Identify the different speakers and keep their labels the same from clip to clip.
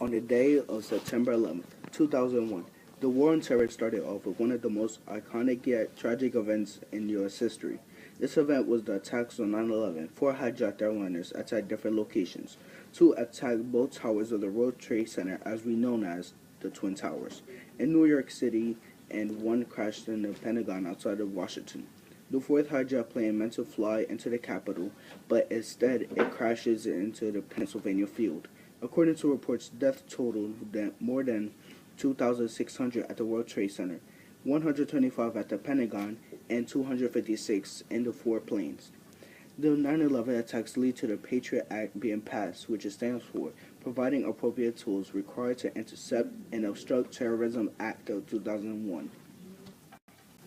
Speaker 1: On the day of September 11th, 2001, the War on Terror started off with one of the most iconic yet tragic events in U.S. history. This event was the attacks on 9/11. Four hijacked airliners attacked different locations. Two attacked both towers of the World Trade Center, as we know as the Twin Towers, in New York City, and one crashed in the Pentagon outside of Washington. The fourth hijacked plane meant to fly into the Capitol, but instead it crashes into the Pennsylvania field. According to reports, death totaled more than 2,600 at the World Trade Center, 125 at the Pentagon, and 256 in the four planes. The 9/11 attacks lead to the Patriot Act being passed, which it stands for Providing Appropriate Tools Required to Intercept and Obstruct Terrorism Act of 2001.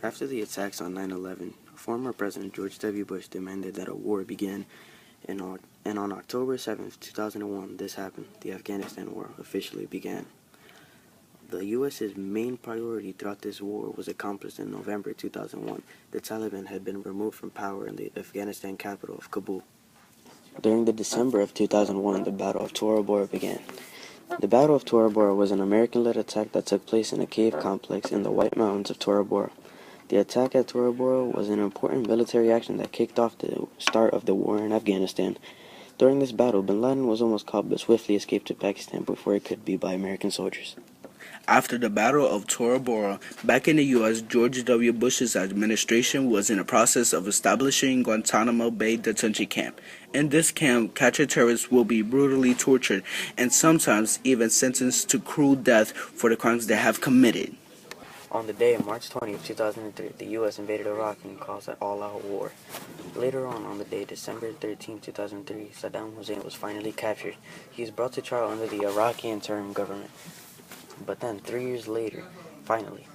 Speaker 2: After the attacks on 9/11, former President George W. Bush demanded that a war begin, and on October 7, 2001, this happened. The Afghanistan War officially began. The U.S.'s main priority throughout this war was accomplished in November 2001. The Taliban had been removed from power in the Afghanistan capital of Kabul. During the December of 2001, the Battle of Tora Bora began. The Battle of Tora Bora was an American-led attack that took place in a cave complex in the White Mountains of Tora Bora. The attack at Tora Bora was an important military action that kicked off the start of the war in Afghanistan. During this battle, bin Laden was almost caught but swiftly escaped to Pakistan before it could be by American soldiers.
Speaker 1: After the Battle of Tora Bora, back in the U.S., George W. Bush's administration was in the process of establishing Guantanamo Bay Detention Camp. In this camp, captured terrorists will be brutally tortured and sometimes even sentenced to cruel death for the crimes they have committed.
Speaker 2: On the day of March 20, 2003, the U.S. invaded Iraq and caused an all-out war. Later on the day, December 13, 2003, Saddam Hussein was finally captured. He was brought to trial under the Iraqi interim government. But then, 3 years later, finally,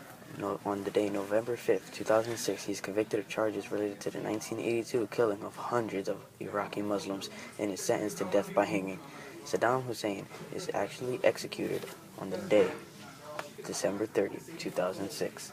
Speaker 2: on the day November 5th, 2006, he's convicted of charges related to the 1982 killing of hundreds of Iraqi Muslims and is sentenced to death by hanging. Saddam Hussein is actually executed on the day December 30, 2006.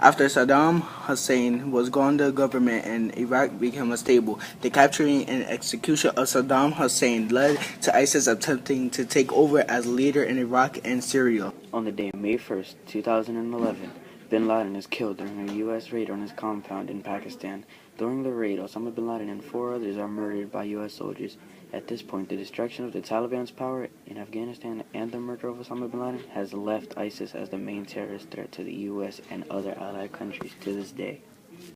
Speaker 1: After Saddam Hussein was gone, the government in Iraq became unstable. The capturing and execution of Saddam Hussein led to ISIS attempting to take over as leader in Iraq and Syria.
Speaker 2: On the day May 1st, 2011, bin Laden is killed during a U.S. raid on his compound in Pakistan. During the raid, Osama bin Laden and four others are murdered by U.S. soldiers. At this point, the destruction of the Taliban's power in Afghanistan and the murder of Osama bin Laden has left ISIS as the main terrorist threat to the U.S. and other allied countries to this day.